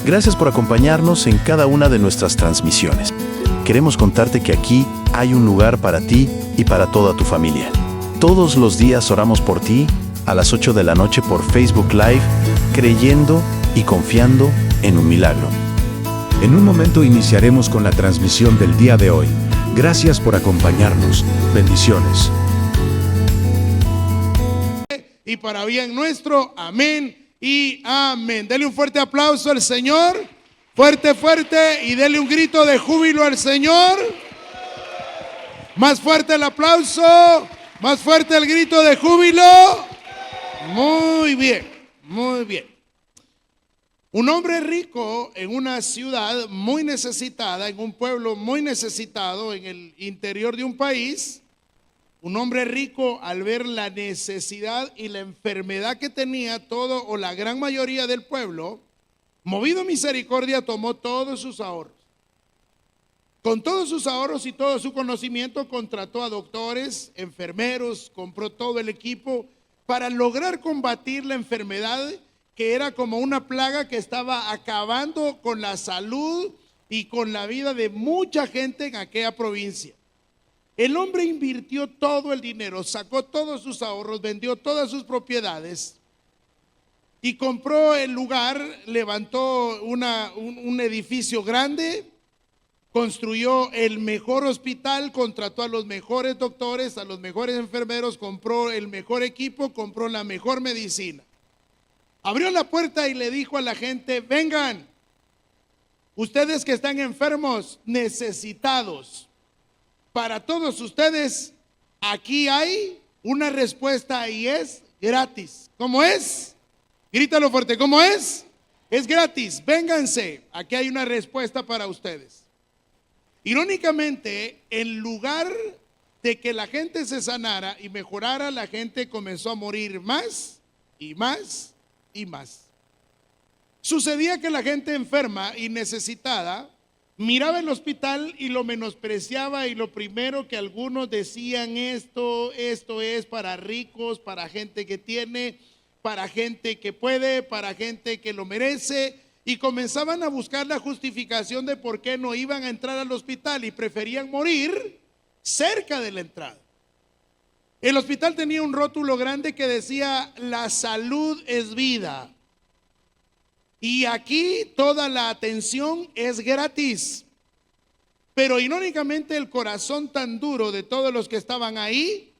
Gracias por acompañarnos en cada una de nuestras transmisiones. Queremos contarte que aquí hay un lugar para ti y para toda tu familia. Todos los días oramos por ti a las 8 de la noche por Facebook Live, creyendo y confiando en un milagro. En un momento iniciaremos con la transmisión del día de hoy. Gracias por acompañarnos. Bendiciones. Y para bien nuestro, amén y amén. Dele un fuerte aplauso al Señor, fuerte, fuerte, y dele un grito de júbilo al Señor. Más fuerte el aplauso, más fuerte el grito de júbilo. Muy bien, muy bien. Un hombre rico en una ciudad muy necesitada, en un pueblo muy necesitado, en el interior de un país. Un hombre rico, al ver la necesidad y la enfermedad que tenía todo o la gran mayoría del pueblo, movido a misericordia, tomó todos sus ahorros. Con todos sus ahorros y todo su conocimiento, contrató a doctores, enfermeros, compró todo el equipo para lograr combatir la enfermedad que era como una plaga que estaba acabando con la salud y con la vida de mucha gente en aquella provincia. El hombre invirtió todo el dinero, sacó todos sus ahorros, vendió todas sus propiedades y compró el lugar, levantó un edificio grande, construyó el mejor hospital, contrató a los mejores doctores, a los mejores enfermeros, compró el mejor equipo, compró la mejor medicina. Abrió la puerta y le dijo a la gente: vengan, ustedes que están enfermos, necesitados. Para todos ustedes, aquí hay una respuesta y es gratis. ¿Cómo es? Grítalo fuerte, ¿cómo es? Es gratis, vénganse, aquí hay una respuesta para ustedes. Irónicamente, en lugar de que la gente se sanara y mejorara, la gente comenzó a morir más y más y más. Sucedía que la gente enferma y necesitada miraba el hospital y lo menospreciaba, y lo primero que algunos decían: esto es para ricos, para gente que tiene, para gente que puede, para gente que lo merece, y comenzaban a buscar la justificación de por qué no iban a entrar al hospital y preferían morir cerca de la entrada. El hospital tenía un rótulo grande que decía: la salud es vida. Y aquí toda la atención es gratis. Pero irónicamente, el corazón tan duro de todos los que estaban ahí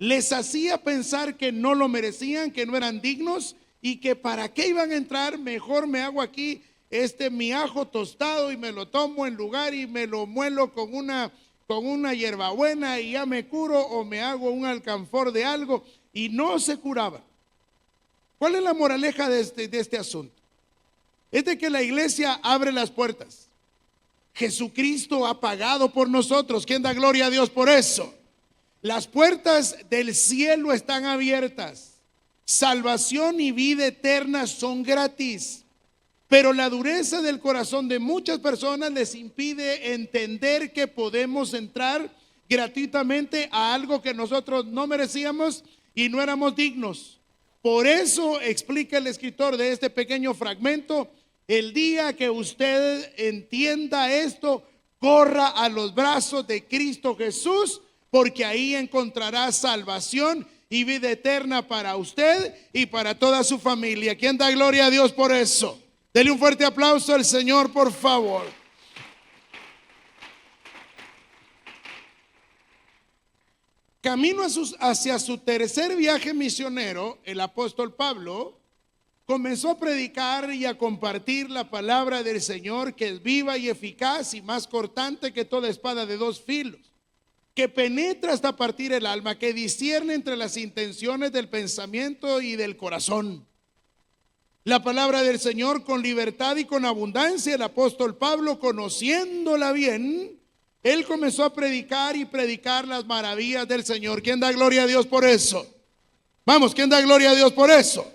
les hacía pensar que no lo merecían, que no eran dignos, y que para qué iban a entrar. Mejor me hago aquí mi ajo tostado y me lo tomo en lugar y me lo muelo con una hierbabuena y ya me curo, o me hago un alcanfor de algo, y no se curaba. ¿Cuál es la moraleja de este asunto? Es de que la iglesia abre las puertas. Jesucristo ha pagado por nosotros. ¿Quién da gloria a Dios por eso? Las puertas del cielo están abiertas. Salvación y vida eterna son gratis. Pero la dureza del corazón de muchas personas les impide entender que podemos entrar gratuitamente a algo que nosotros no merecíamos y no éramos dignos. Por eso explica el escritor de este pequeño fragmento: el día que usted entienda esto, corra a los brazos de Cristo Jesús, porque ahí encontrará salvación y vida eterna para usted y para toda su familia. ¿Quién da gloria a Dios por eso? Dele un fuerte aplauso al Señor, por favor. Camino hacia su tercer viaje misionero, el apóstol Pablo comenzó a predicar y a compartir la palabra del Señor, que es viva y eficaz y más cortante que toda espada de dos filos, que penetra hasta partir el alma, que discierne entre las intenciones del pensamiento y del corazón. La palabra del Señor con libertad y con abundancia. El apóstol Pablo, conociéndola bien, él comenzó a predicar y predicar las maravillas del Señor. ¿Quién da gloria a Dios por eso? Vamos, ¿quién da gloria a Dios por eso?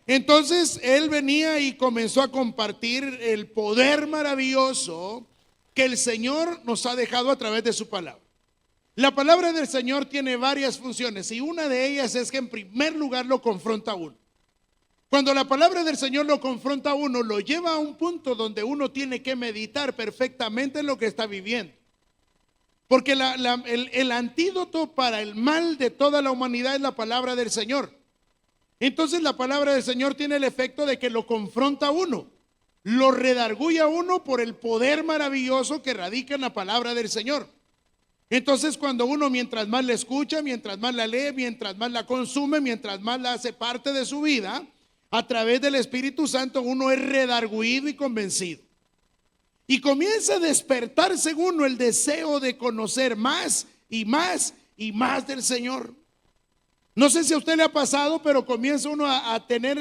Entonces él venía y comenzó a compartir el poder maravilloso que el Señor nos ha dejado a través de su palabra. La palabra del Señor tiene varias funciones, y una de ellas es que en primer lugar lo confronta a uno. Cuando la palabra del Señor lo confronta a uno, lo lleva a un punto donde uno tiene que meditar perfectamente en lo que está viviendo. Porque el antídoto para el mal de toda la humanidad es la palabra del Señor. Entonces la palabra del Señor tiene el efecto de que lo confronta a uno, lo redarguye a uno por el poder maravilloso que radica en la palabra del Señor. Entonces cuando uno mientras más la escucha, mientras más la lee, mientras más la consume, mientras más la hace parte de su vida, a través del Espíritu Santo uno es redarguido y convencido. Y comienza a despertarse en uno el deseo de conocer más y más y más del Señor. No sé si a usted le ha pasado, pero comienza uno a tener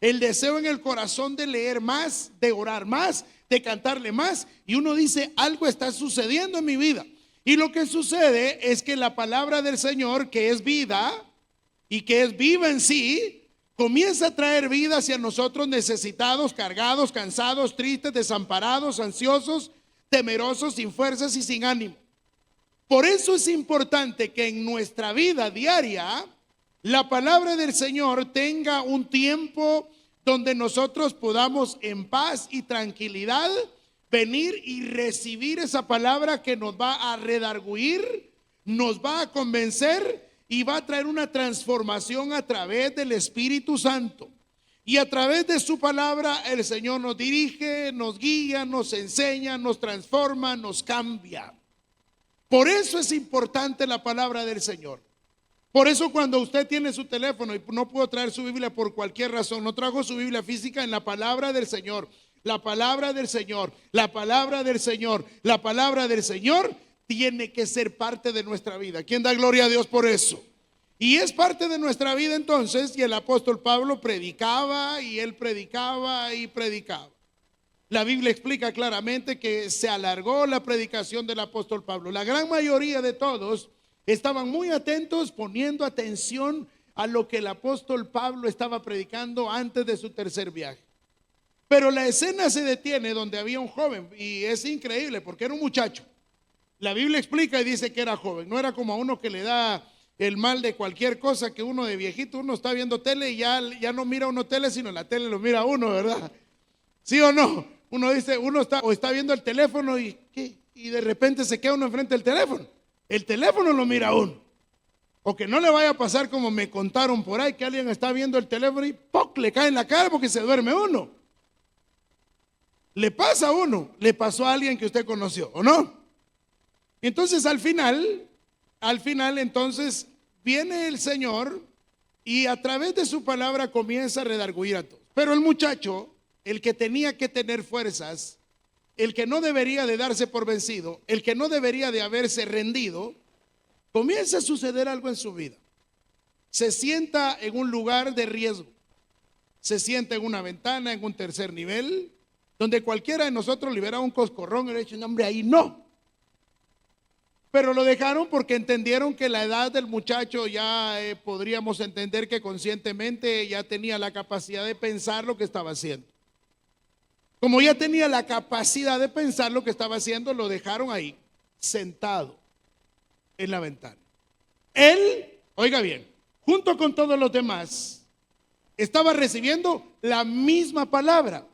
el deseo en el corazón de leer más, de orar más, de cantarle más. Y uno dice, algo está sucediendo en mi vida. Y lo que sucede es que la palabra del Señor, que es vida y que es viva en sí, comienza a traer vida hacia nosotros necesitados, cargados, cansados, tristes, desamparados, ansiosos, temerosos, sin fuerzas y sin ánimo. Por eso es importante que en nuestra vida diaria la palabra del Señor tenga un tiempo donde nosotros podamos en paz y tranquilidad venir y recibir esa palabra que nos va a redarguir, nos va a convencer y va a traer una transformación a través del Espíritu Santo. Y a través de su palabra el Señor nos dirige, nos guía, nos enseña, nos transforma, nos cambia. Por eso es importante la palabra del Señor. Por eso cuando usted tiene su teléfono y no pudo traer su Biblia por cualquier razón, no trajo su Biblia física, en la palabra del Señor, la palabra del Señor, la palabra del Señor, la palabra del Señor tiene que ser parte de nuestra vida. ¿Quién da gloria a Dios por eso? Y es parte de nuestra vida entonces, y el apóstol Pablo predicaba y él predicaba y predicaba. La Biblia explica claramente que se alargó la predicación del apóstol Pablo. La gran mayoría de todos estaban muy atentos, poniendo atención a lo que el apóstol Pablo estaba predicando antes de su tercer viaje. Pero la escena se detiene donde había un joven, y es increíble porque era un muchacho. La Biblia explica y dice que era joven, no era como a uno que le da el mal de cualquier cosa, que uno de viejito, uno está viendo tele y ya no mira uno tele, sino la tele lo mira a uno, ¿verdad? ¿Sí o no? Uno dice, uno está viendo el teléfono y de repente se queda uno enfrente del teléfono. El teléfono lo mira a uno. O que no le vaya a pasar como me contaron por ahí, que alguien está viendo el teléfono y ¡poc! Le cae en la cara porque se duerme uno. Le pasa a uno, le pasó a alguien que usted conoció, ¿o no? Entonces al final entonces viene el Señor y a través de su palabra comienza a redarguir a todos. Pero el muchacho, el que tenía que tener fuerzas, el que no debería de darse por vencido, el que no debería de haberse rendido, comienza a suceder algo en su vida. Se sienta en un lugar de riesgo, se sienta en una ventana, en un tercer nivel, donde cualquiera de nosotros le hubiera un coscorrón y le dice, hombre, ahí no. Pero lo dejaron porque entendieron que la edad del muchacho ya podríamos entender que conscientemente ya tenía la capacidad de pensar lo que estaba haciendo. Como ya tenía la capacidad de pensar lo que estaba haciendo, lo dejaron ahí, sentado en la ventana. Él, oiga bien, junto con todos los demás, estaba recibiendo la misma palabra.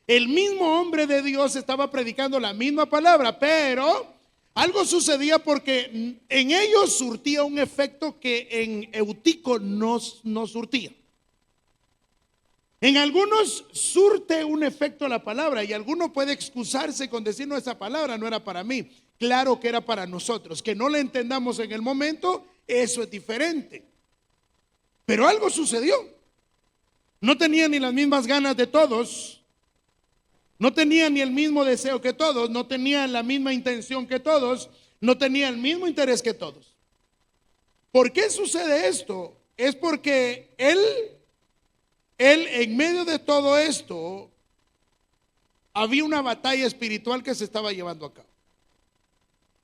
El mismo hombre de Dios estaba predicando la misma palabra, pero algo sucedía porque en ellos surtía un efecto que en Eutico no surtía. En algunos surte un efecto la palabra y alguno puede excusarse con decir, no, esa palabra no era para mí. Claro que era para nosotros. Que no la entendamos en el momento, eso es diferente. Pero algo sucedió. No tenía ni las mismas ganas de todos. No tenía ni el mismo deseo que todos. No tenía la misma intención que todos. No tenía el mismo interés que todos. ¿Por qué sucede esto? Es porque él en medio de todo esto, había una batalla espiritual que se estaba llevando a cabo.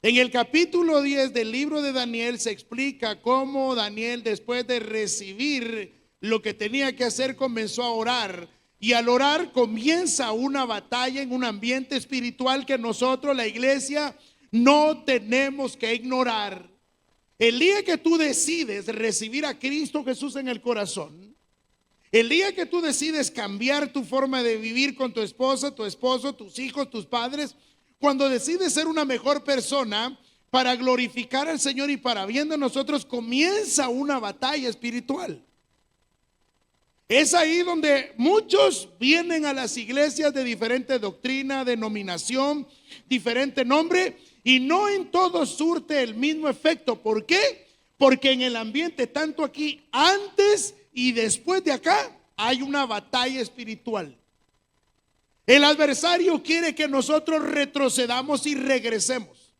En el capítulo 10 del libro de Daniel se explica cómo Daniel, después de recibir lo que tenía que hacer, comenzó a orar. Y al orar comienza una batalla en un ambiente espiritual que nosotros, la iglesia, no tenemos que ignorar. El día que tú decides recibir a Cristo Jesús en el corazón, El día que tú decides cambiar tu forma de vivir con tu esposa, tu esposo, tus hijos, tus padres, cuando decides ser una mejor persona para glorificar al Señor y para bien de nosotros, comienza una batalla espiritual. Es ahí donde muchos vienen a las iglesias de diferente doctrina, denominación, diferente nombre, y no en todos surte el mismo efecto. ¿Por qué? Porque en el ambiente, tanto aquí antes y después de acá, hay una batalla espiritual. El adversario quiere que nosotros retrocedamos y regresemos.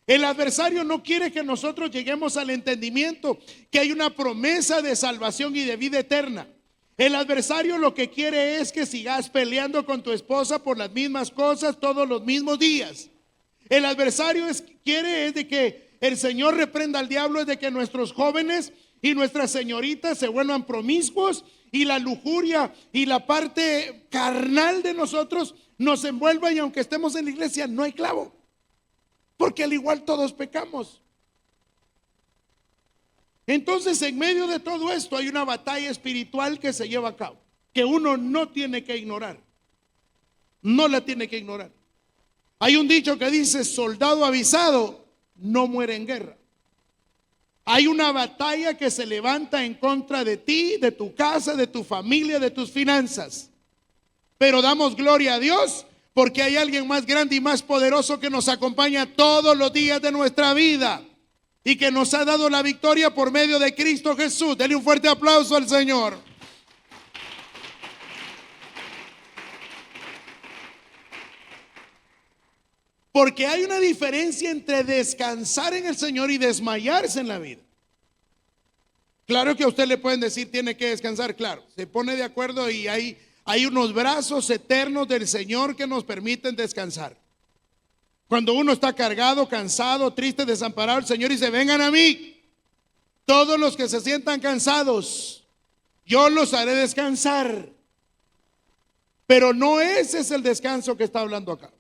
El adversario no quiere que nosotros lleguemos al entendimiento que hay una promesa de salvación y de vida eterna. El adversario lo que quiere es que sigas peleando con tu esposa por las mismas cosas todos los mismos días. El adversario quiere es de que el Señor reprenda al diablo, es de que nuestros jóvenes y nuestras señoritas se vuelvan promiscuos y la lujuria y la parte carnal de nosotros nos envuelva, y aunque estemos en la iglesia no hay clavo, porque al igual todos pecamos. Entonces, en medio de todo esto hay una batalla espiritual que se lleva a cabo, que uno no tiene que ignorar. No la tiene que ignorar. Hay un dicho que dice: soldado avisado no muere en guerra. Hay una batalla que se levanta en contra de ti, de tu casa, de tu familia, de tus finanzas. Pero damos gloria a Dios porque hay alguien más grande y más poderoso que nos acompaña todos los días de nuestra vida y que nos ha dado la victoria por medio de Cristo Jesús. Dele un fuerte aplauso al Señor. Porque hay una diferencia entre descansar en el Señor y desmayarse en la vida. Claro que a usted le pueden decir tiene que descansar, claro, se pone de acuerdo y hay unos brazos eternos del Señor que nos permiten descansar. Cuando uno está cargado, cansado, triste, desamparado, el Señor dice: vengan a mí, todos los que se sientan cansados, yo los haré descansar. Pero no ese es el descanso que está hablando acá.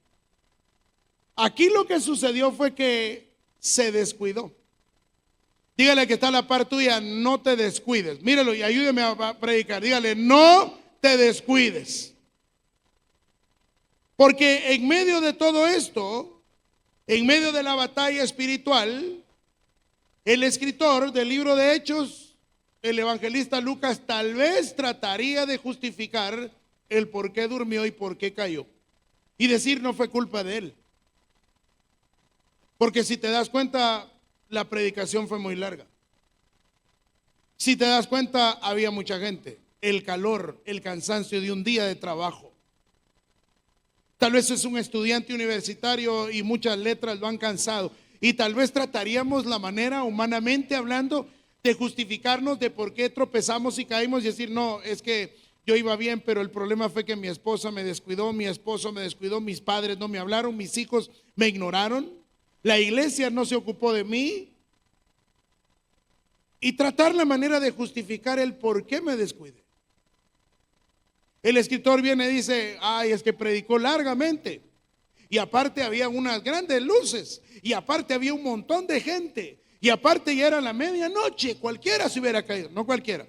Aquí lo que sucedió fue que se descuidó. Dígale que está a la par tuya: no te descuides. Míralo y ayúdeme a predicar. Dígale: no te descuides. Porque en medio de todo esto, en medio de la batalla espiritual, el escritor del libro de Hechos, el evangelista Lucas, tal vez trataría de justificar el por qué durmió y por qué cayó, y decir no fue culpa de él. Porque si te das cuenta, la predicación fue muy larga. Si te das cuenta, había mucha gente. El calor, el cansancio de un día de trabajo. Tal vez es un estudiante universitario y muchas letras lo han cansado. Y tal vez trataríamos la manera, humanamente hablando, de justificarnos de por qué tropezamos y caímos y decir: no, es que yo iba bien, pero el problema fue que mi esposa me descuidó, mi esposo me descuidó, mis padres no me hablaron, mis hijos me ignoraron, la iglesia no se ocupó de mí. Y tratar la manera de justificar el por qué me descuidé. El escritor viene y dice: ay, es que predicó largamente, y aparte había unas grandes luces, y aparte había un montón de gente, y aparte ya era la medianoche. Cualquiera se hubiera caído. No cualquiera.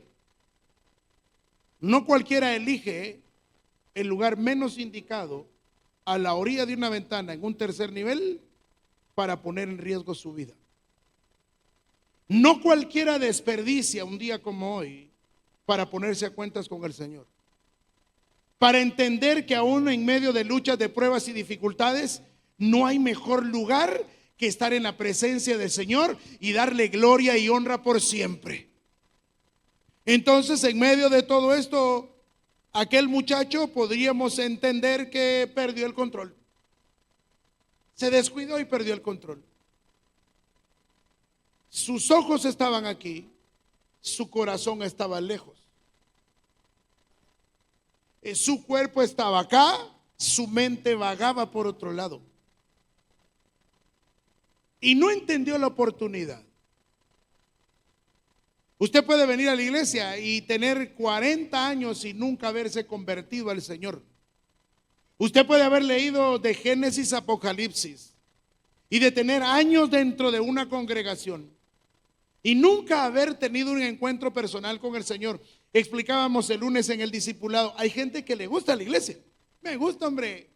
No cualquiera elige el lugar menos indicado a la orilla de una ventana en un tercer nivel para poner en riesgo su vida. No cualquiera desperdicia un día como hoy para ponerse a cuentas con el Señor. Para entender que aún en medio de luchas, de pruebas y dificultades, no hay mejor lugar que estar en la presencia del Señor y darle gloria y honra por siempre. Entonces, en medio de todo esto, aquel muchacho podríamos entender que perdió el control. Se descuidó y perdió el control. Sus ojos estaban aquí, su corazón estaba lejos. Su cuerpo estaba acá, su mente vagaba por otro lado. Y no entendió la oportunidad. Usted puede venir a la iglesia y tener 40 años y nunca haberse convertido al Señor. Usted puede haber leído de Génesis a Apocalipsis y de tener años dentro de una congregación y nunca haber tenido un encuentro personal con el Señor. Explicábamos el lunes en el discipulado, hay gente que le gusta la iglesia. Me gusta, hombre.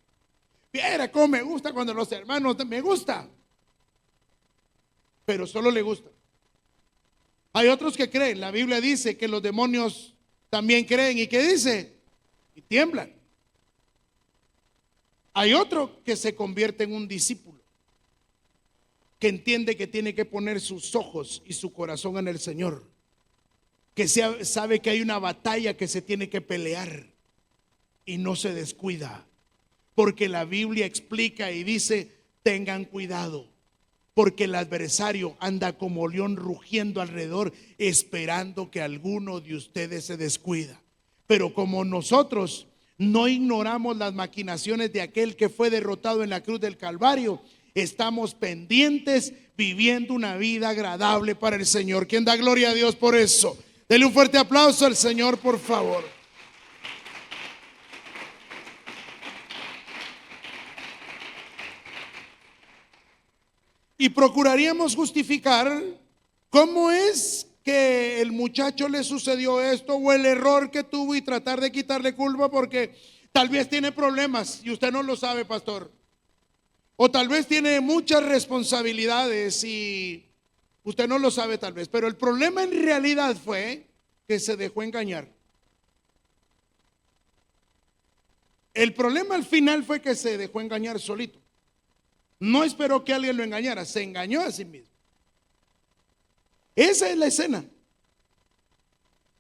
Viera cómo me gusta cuando los hermanos, me gusta. Pero solo le gusta. Hay otros que creen, la Biblia dice que los demonios también creen. ¿Y qué dice? Y tiemblan. Hay otro que se convierte en un discípulo, que entiende que tiene que poner sus ojos y su corazón en el Señor, que sabe que hay una batalla que se tiene que pelear y no se descuida, porque la Biblia explica y dice: tengan cuidado, porque el adversario anda como león rugiendo alrededor, esperando que alguno de ustedes se descuida. Pero como nosotros no ignoramos las maquinaciones de aquel que fue derrotado en la cruz del Calvario, estamos pendientes, viviendo una vida agradable para el Señor. ¿Quién da gloria a Dios por eso? Denle un fuerte aplauso al Señor, por favor. Y procuraríamos justificar cómo es que el muchacho le sucedió esto o el error que tuvo, y tratar de quitarle culpa porque tal vez tiene problemas y usted no lo sabe, pastor. O tal vez tiene muchas responsabilidades y usted no lo sabe tal vez. Pero el problema en realidad fue que se dejó engañar. El problema al final fue que se dejó engañar solito. No esperó que alguien lo engañara, se engañó a sí mismo. Esa es la escena.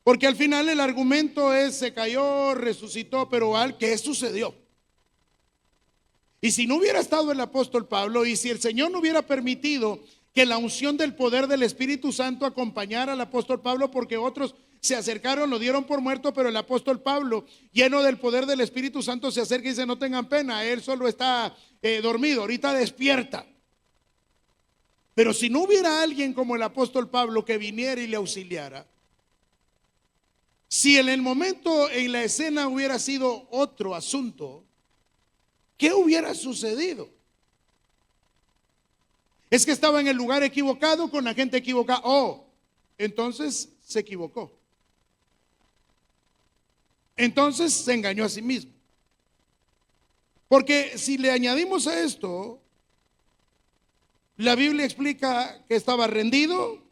Porque al final el argumento es: se cayó, resucitó, pero ¿qué sucedió? Y si no hubiera estado el apóstol Pablo, y si el Señor no hubiera permitido que la unción del poder del Espíritu Santo acompañara al apóstol Pablo, porque otros se acercaron, lo dieron por muerto, pero el apóstol Pablo, lleno del poder del Espíritu Santo, se acerca y dice: no tengan pena, él solo está dormido, ahorita despierta. Pero si no hubiera alguien como el apóstol Pablo que viniera y le auxiliara, si en el momento, en la escena, hubiera sido otro asunto, ¿qué hubiera sucedido? Es que estaba en el lugar equivocado, con la gente equivocada. Entonces se equivocó. Entonces se engañó a sí mismo. Porque si le añadimos a esto, la Biblia explica que estaba rendido,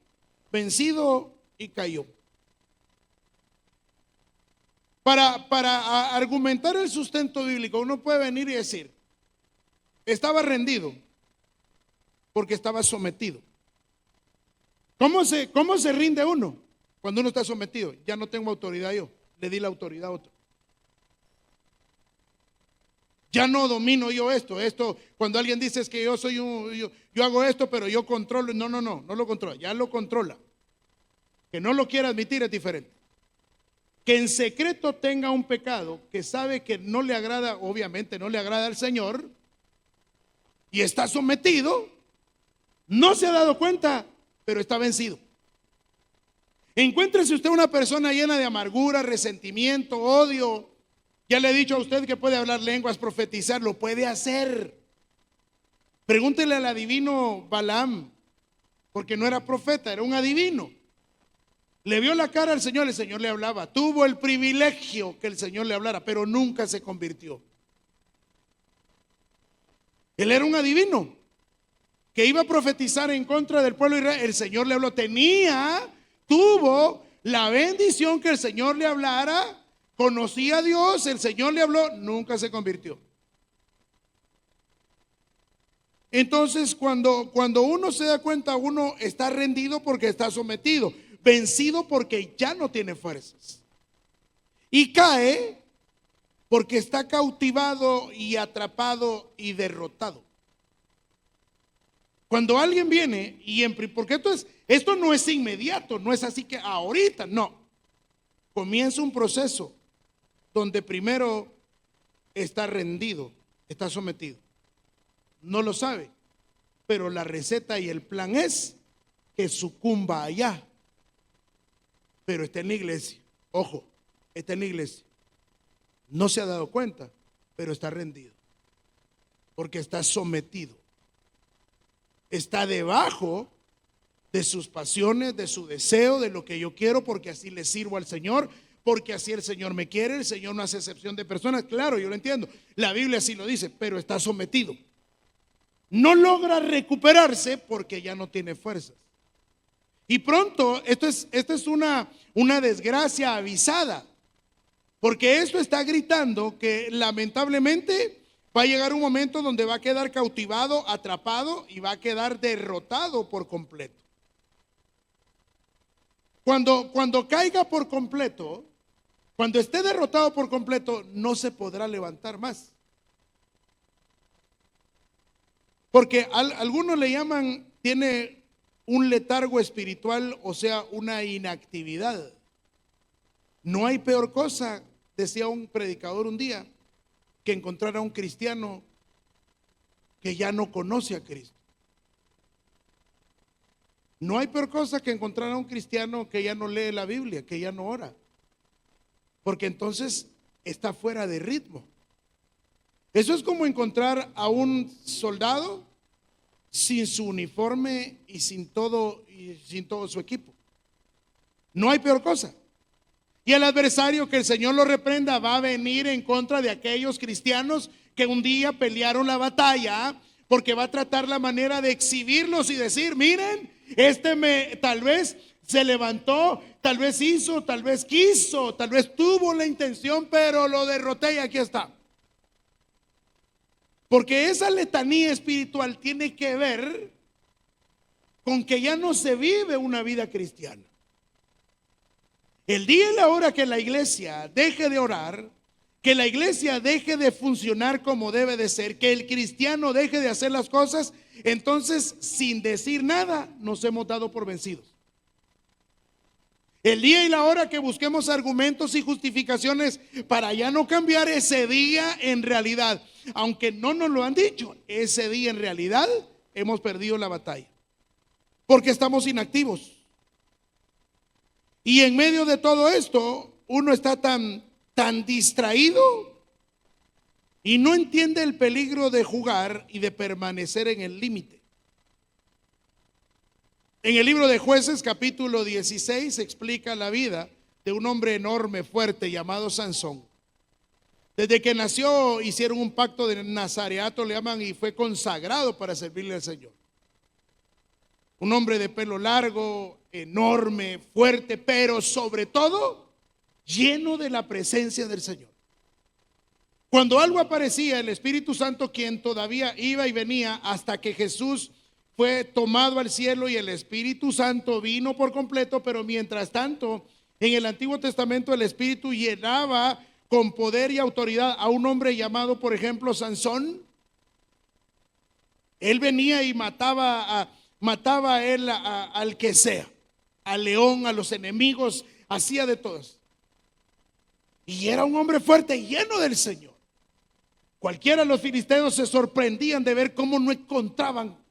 vencido y cayó. Para argumentar el sustento bíblico, uno puede venir y decir: estaba rendido porque estaba sometido. ¿Cómo se rinde uno? Cuando uno está sometido. Ya no tengo autoridad yo, le di la autoridad a otro. Ya no domino yo esto. Cuando alguien dice es que yo hago esto, pero yo controlo. No lo controla, ya lo controla. Que no lo quiera admitir es diferente. Que en secreto tenga un pecado que sabe que no le agrada, obviamente no le agrada al Señor, y está sometido, no se ha dado cuenta, pero está vencido. Encuéntrese usted una persona llena de amargura, resentimiento, odio. Ya le he dicho a usted que puede hablar lenguas, profetizar, lo puede hacer. Pregúntele al adivino Balaam, porque no era profeta, era un adivino. Le vio la cara al Señor, el Señor le hablaba. Tuvo el privilegio que el Señor le hablara, pero nunca se convirtió. Él era un adivino que iba a profetizar en contra del pueblo de Israel. El Señor le habló, tuvo la bendición que el Señor le hablara, conocía a Dios, el Señor le habló, nunca se convirtió. Entonces cuando uno se da cuenta, uno está rendido porque está sometido, vencido porque ya no tiene fuerzas, y cae porque está cautivado y atrapado y derrotado. Cuando alguien viene porque esto no es inmediato, no es así que ahorita, no. Comienza un proceso donde primero está rendido, está sometido. No lo sabe, pero la receta y el plan es que sucumba allá. Pero está en la iglesia, ojo, está en la iglesia. No se ha dado cuenta, pero está rendido, porque está sometido. Está debajo de sus pasiones, de su deseo, de lo que yo quiero, porque así le sirvo al Señor, porque así el Señor me quiere. El Señor no hace excepción de personas, claro, yo lo entiendo, la Biblia sí lo dice, pero está sometido. No logra recuperarse porque ya no tiene fuerzas. Y pronto, esto es una desgracia avisada, porque esto está gritando que lamentablemente va a llegar un momento donde va a quedar cautivado, atrapado y va a quedar derrotado por completo. Cuando caiga por completo, cuando esté derrotado por completo, no se podrá levantar más. Porque algunos le llaman, tiene un letargo espiritual, o sea, una inactividad. No hay peor cosa, decía un predicador un día, que encontrar a un cristiano que ya no conoce a Cristo. No hay peor cosa que encontrar a un cristiano que ya no lee la Biblia, que ya no ora, porque entonces está fuera de ritmo. Eso es como encontrar a un soldado sin su uniforme y sin todo su equipo. No hay peor cosa. Y el adversario, que el Señor lo reprenda, va a venir en contra de aquellos cristianos que un día pelearon la batalla, porque va a tratar la manera de exhibirlos y decir: miren, tal vez se levantó, tal vez hizo, tal vez quiso, tal vez tuvo la intención, pero lo derroté y aquí está. Porque esa letanía espiritual tiene que ver con que ya no se vive una vida cristiana. El día y la hora que la iglesia deje de orar, que la iglesia deje de funcionar como debe de ser, que el cristiano deje de hacer las cosas, entonces, sin decir nada, nos hemos dado por vencidos. El día y la hora que busquemos argumentos y justificaciones para ya no cambiar, ese día en realidad, aunque no nos lo han dicho, ese día en realidad hemos perdido la batalla, porque estamos inactivos. Y en medio de todo esto, uno está tan distraído y no entiende el peligro de jugar y de permanecer en el límite. En el libro de Jueces, capítulo 16, se explica la vida de un hombre enorme, fuerte, llamado Sansón. Desde que nació hicieron un pacto de nazareato, le llaman, y fue consagrado para servirle al Señor. Un hombre de pelo largo, enorme, fuerte, pero sobre todo lleno de la presencia del Señor. Cuando algo aparecía, el Espíritu Santo, quien todavía iba y venía hasta que Jesús fue tomado al cielo y el Espíritu Santo vino por completo, pero mientras tanto, en el Antiguo Testamento el Espíritu llenaba con poder y autoridad a un hombre llamado, por ejemplo, Sansón. Él venía y mataba a él al que sea, al león, a los enemigos, hacía de todos. Y era un hombre fuerte, lleno del Señor. Cualquiera de los filisteos se sorprendían de ver cómo no encontraban.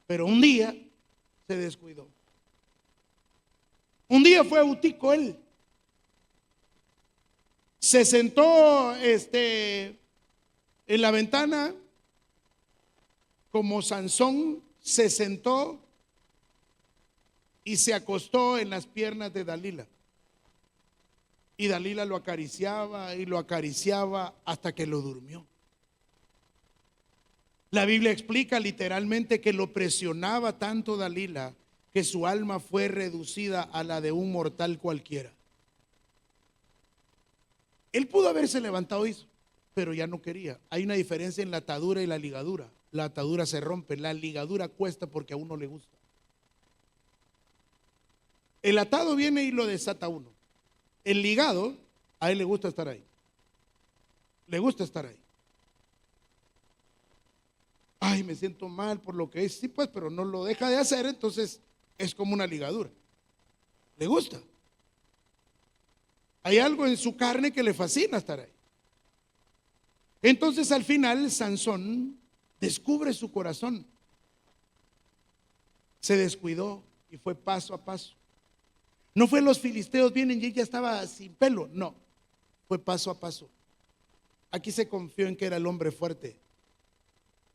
Pero un día se descuidó. Un día fue autico él. Se sentó en la ventana como Sansón se sentó y se acostó en las piernas de Dalila. Y Dalila lo acariciaba y lo acariciaba hasta que lo durmió. La Biblia explica literalmente que lo presionaba tanto Dalila que su alma fue reducida a la de un mortal cualquiera. Él pudo haberse levantado y hizo, pero ya no quería. Hay una diferencia en la atadura y la ligadura. La atadura se rompe, la ligadura cuesta porque a uno le gusta. El atado viene y lo desata a uno. El ligado, a él le gusta estar ahí. Le gusta estar ahí. Ay, me siento mal por lo que es. Sí, pues, pero no lo deja de hacer, entonces es como una ligadura. Le gusta. Hay algo en su carne que le fascina estar ahí. Entonces al final Sansón descubre su corazón. Se descuidó y fue paso a paso. No fue los filisteos vienen y ella estaba sin pelo, no, fue paso a paso. Aquí se confió en que era el hombre fuerte,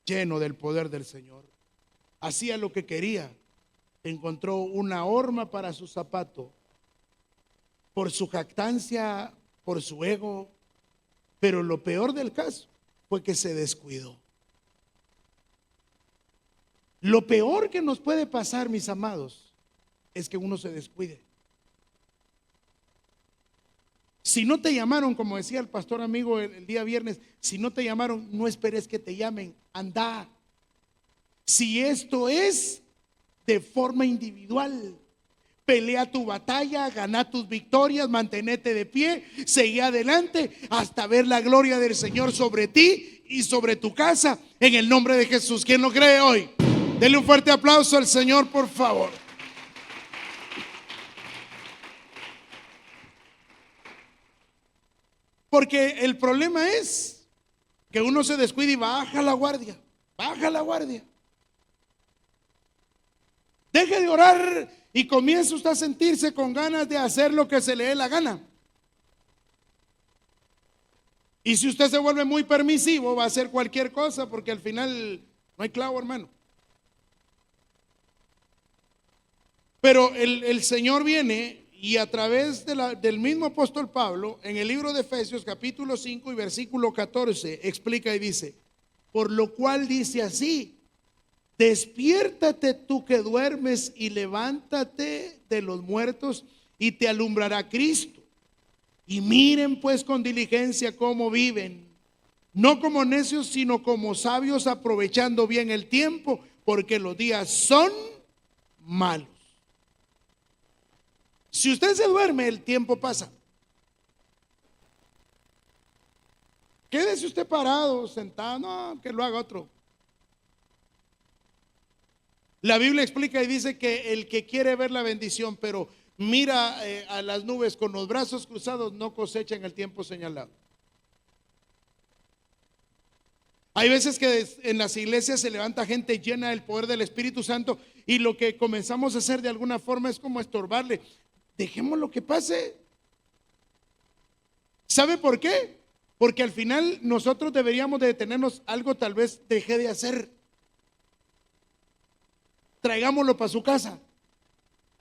lleno del poder del Señor. Hacía lo que quería, encontró una horma para su zapato, por su jactancia, por su ego, pero lo peor del caso fue que se descuidó. Lo peor que nos puede pasar, mis amados, es que uno se descuide. Si no te llamaron, como decía el pastor amigo el día viernes, si no te llamaron, no esperes que te llamen, anda. Si esto es de forma individual, pelea tu batalla, gana tus victorias, mantenete de pie, seguí adelante hasta ver la gloria del Señor sobre ti y sobre tu casa, en el nombre de Jesús. ¿Quién lo cree hoy? Denle un fuerte aplauso al Señor, por favor. Porque el problema es que uno se descuida y baja la guardia, baja la guardia. Deje de orar y comienza usted a sentirse con ganas de hacer lo que se le dé la gana. Y si usted se vuelve muy permisivo, va a hacer cualquier cosa, porque al final no hay clavo, hermano. Pero el Señor viene y a través del mismo apóstol Pablo, en el libro de Efesios capítulo 5 y versículo 14, explica y dice: por lo cual dice así: despiértate tú que duermes y levántate de los muertos y te alumbrará Cristo. Y miren pues con diligencia cómo viven, no como necios, sino como sabios, aprovechando bien el tiempo, porque los días son malos. Si usted se duerme, el tiempo pasa. Quédese usted parado, sentado, no, que lo haga otro. La Biblia explica y dice que el que quiere ver la bendición, pero mira a las nubes con los brazos cruzados, no cosecha en el tiempo señalado. Hay veces que en las iglesias se levanta gente llena del poder del Espíritu Santo y lo que comenzamos a hacer de alguna forma es como estorbarle. Dejemos lo que pase. ¿Sabe por qué? Porque al final nosotros deberíamos de detenernos. Algo tal vez dejé de hacer. Traigámoslo para su casa.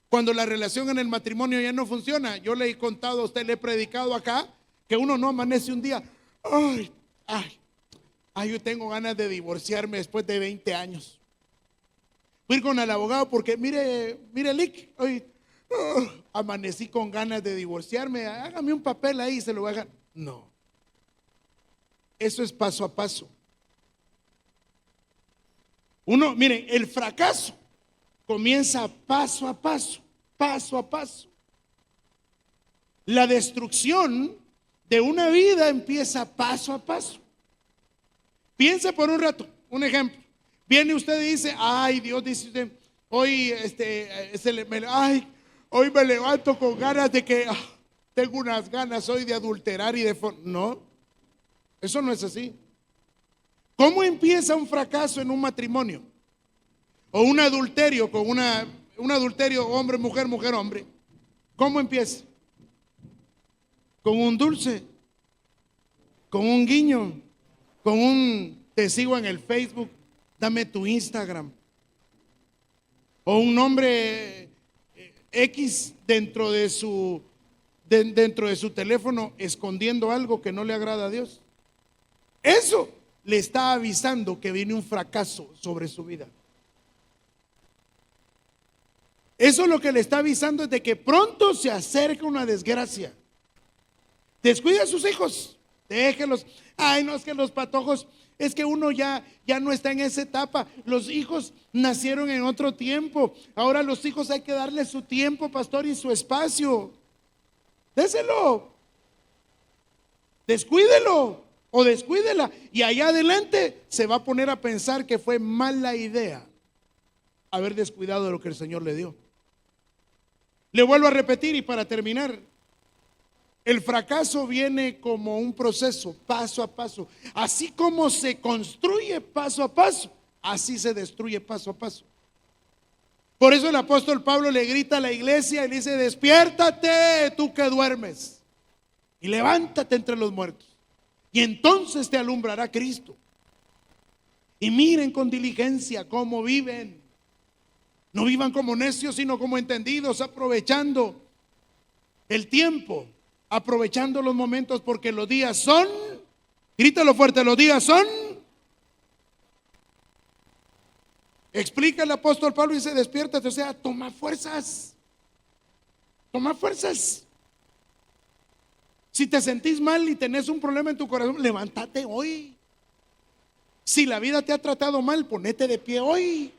Cuando la relación en el matrimonio ya no funciona, yo le he contado a usted, le he predicado acá, que uno no amanece un día, yo tengo ganas de divorciarme después de 20 años. Voy a ir con el abogado porque mire Lick, hoy amanecí con ganas de divorciarme, hágame un papel ahí, se lo voy a dejar. No, eso es paso a paso. Uno, miren, el fracaso comienza paso a paso, paso a paso. La destrucción de una vida empieza paso a paso. Piense por un rato, un ejemplo. Viene usted y dice, ay, Dios, dice usted, hoy hoy me levanto con ganas de que tengo unas ganas hoy de adulterar y de no, eso no es así. ¿Cómo empieza un fracaso en un matrimonio? O un adulterio con un adulterio hombre, mujer, mujer, hombre. ¿Cómo empieza? Con un dulce, con un guiño, con un te sigo en el Facebook, dame tu Instagram. O un nombre X dentro de su teléfono escondiendo algo que no le agrada a Dios. Eso le está avisando que viene un fracaso sobre su vida. Eso lo que le está avisando es de que pronto se acerca una desgracia. Descuida a sus hijos, déjelos. Ay, no, es que los patojos, es que uno ya no está en esa etapa. Los hijos nacieron en otro tiempo. Ahora los hijos hay que darles su tiempo, pastor, y su espacio. Déselo. Descuídelo o descuídela. Y allá adelante se va a poner a pensar que fue mala idea haber descuidado de lo que el Señor le dio. Le vuelvo a repetir y para terminar. El fracaso viene como un proceso, paso a paso. Así como se construye paso a paso, así se destruye paso a paso. Por eso el apóstol Pablo le grita a la iglesia y le dice: despiértate tú que duermes y levántate entre los muertos, y entonces te alumbrará Cristo. Y miren con diligencia cómo viven. No vivan como necios, sino como entendidos, aprovechando el tiempo, aprovechando los momentos, porque los días son, grítalo fuerte, los días son. Explica el apóstol Pablo y dice, despiértate, o sea, toma fuerzas. Toma fuerzas. Si te sentís mal y tenés un problema en tu corazón, levántate hoy. Si la vida te ha tratado mal, ponete de pie hoy.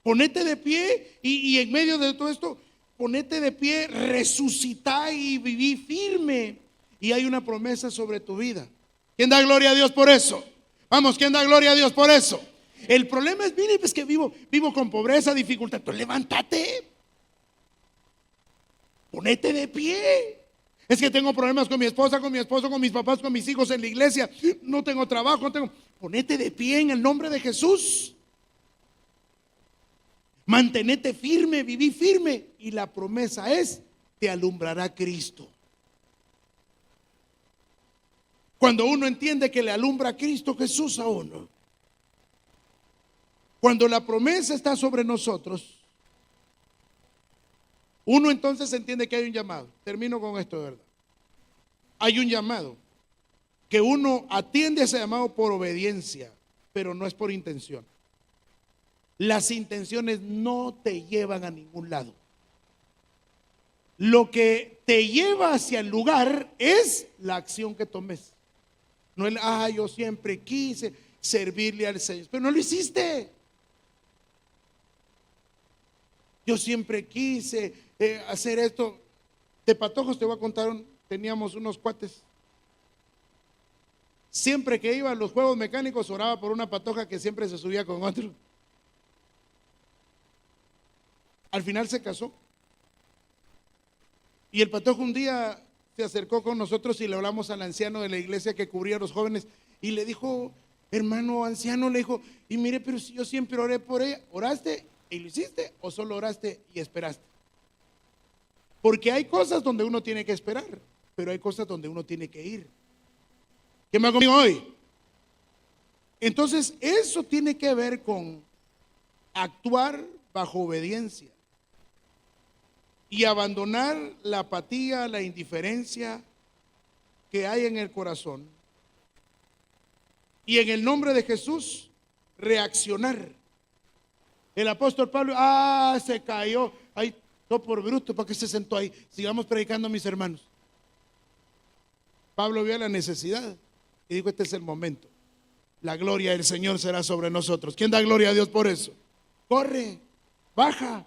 Ponete de pie y en medio de todo esto, ponete de pie, resucitá y viví firme. Y hay una promesa sobre tu vida. ¿Quién da gloria a Dios por eso? Vamos, ¿quién da gloria a Dios por eso? El problema es, mire, pues que vivo con pobreza, dificultad. Entonces levántate. Ponete de pie. Es que tengo problemas con mi esposa, con mi esposo, con mis papás, con mis hijos en la iglesia. No tengo trabajo, Ponete de pie en el nombre de Jesús. Mantenete firme, viví firme. Y la promesa es, te alumbrará Cristo. Cuando uno entiende que le alumbra a Cristo Jesús a uno, cuando la promesa está sobre nosotros, uno entonces entiende que hay un llamado. Termino con esto, de verdad. Hay un llamado que uno atiende a ese llamado por obediencia, pero no es por intención. Las intenciones no te llevan a ningún lado. Lo que te lleva hacia el lugar es la acción que tomes. No el, yo siempre quise servirle al Señor, pero no lo hiciste. Yo siempre quise hacer esto. De patojos te voy a contar, teníamos unos cuates. Siempre que iba a los juegos mecánicos oraba por una patoja que siempre se subía con otro. Al final se casó. Y el patojo un día se acercó con nosotros y le hablamos al anciano de la iglesia que cubría a los jóvenes y le dijo, hermano anciano, le dijo, y mire, pero si yo siempre oré por ella, ¿oraste y lo hiciste o solo oraste y esperaste? Porque hay cosas donde uno tiene que esperar, pero hay cosas donde uno tiene que ir. ¿Qué me ha conmigo hoy? Entonces eso tiene que ver con actuar bajo obediencia y abandonar la apatía, la indiferencia que hay en el corazón, y en el nombre de Jesús reaccionar. El apóstol Pablo, se cayó, todo por bruto, ¿para qué se sentó ahí? Sigamos predicando, mis hermanos. Pablo vio la necesidad y dijo, este es el momento, la gloria del Señor será sobre nosotros. ¿Quién da gloria a Dios por eso? Corre, baja.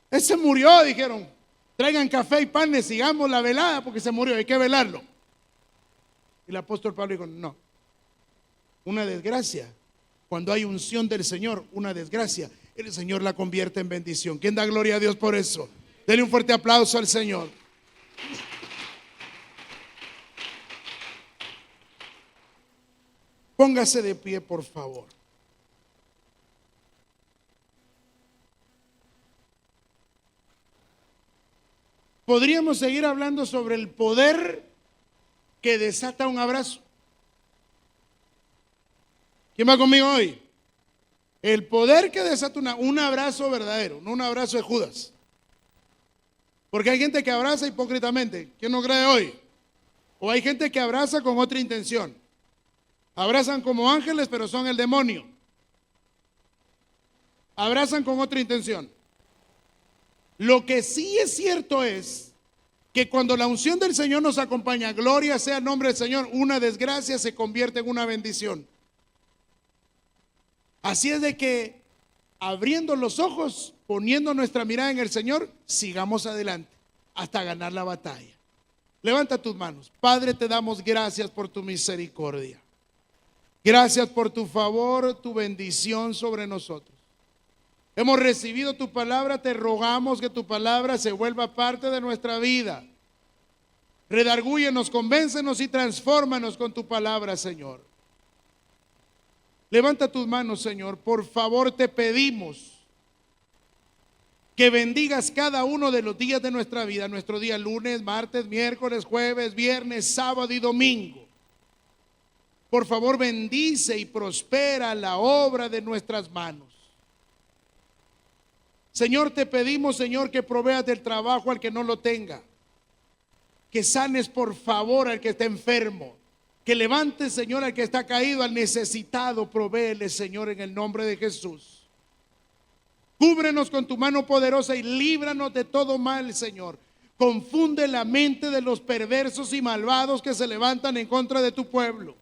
Ese murió, dijeron, traigan café y panes, sigamos la velada porque se murió, hay que velarlo. Y el apóstol Pablo dijo, no, una desgracia, cuando hay unción del Señor, una desgracia, el Señor la convierte en bendición. ¿Quién da gloria a Dios por eso? Denle un fuerte aplauso al Señor. Póngase de pie, por favor. Podríamos seguir hablando sobre el poder que desata un abrazo. ¿Quién va conmigo hoy? El poder que desata un abrazo verdadero, no un abrazo de Judas. Porque hay gente que abraza hipócritamente. ¿Quién no cree hoy? O hay gente que abraza con otra intención. Abrazan como ángeles, pero son el demonio. Abrazan con otra intención. Lo que sí es cierto es que cuando la unción del Señor nos acompaña, gloria sea el nombre del Señor, una desgracia se convierte en una bendición. Así es de que, abriendo los ojos, poniendo nuestra mirada en el Señor, sigamos adelante hasta ganar la batalla. Levanta tus manos. Padre, te damos gracias por tu misericordia. Gracias por tu favor, tu bendición sobre nosotros. Hemos recibido tu palabra, te rogamos que tu palabra se vuelva parte de nuestra vida. Redargúyenos, convéncenos y transfórmanos con tu palabra, Señor. Levanta tus manos, Señor. Por favor, te pedimos que bendigas cada uno de los días de nuestra vida. Nuestro día lunes, martes, miércoles, jueves, viernes, sábado y domingo. Por favor, bendice y prospera la obra de nuestras manos. Señor, te pedimos, Señor, que proveas del trabajo al que no lo tenga. Que sanes, por favor, al que está enfermo. Que levantes, Señor, al que está caído, al necesitado. Provéele, Señor, en el nombre de Jesús. Cúbrenos con tu mano poderosa y líbranos de todo mal, Señor. Confunde la mente de los perversos y malvados que se levantan en contra de tu pueblo.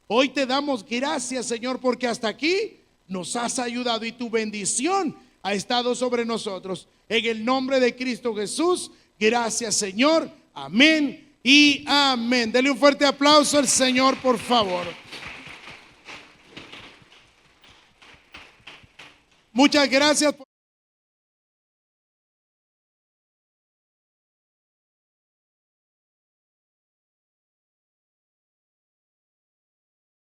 Hoy te damos gracias, Señor, porque hasta aquí nos has ayudado y tu bendición ha estado sobre nosotros. En el nombre de Cristo Jesús, gracias, Señor. Amén y amén. Dele un fuerte aplauso al Señor, por favor. Muchas gracias.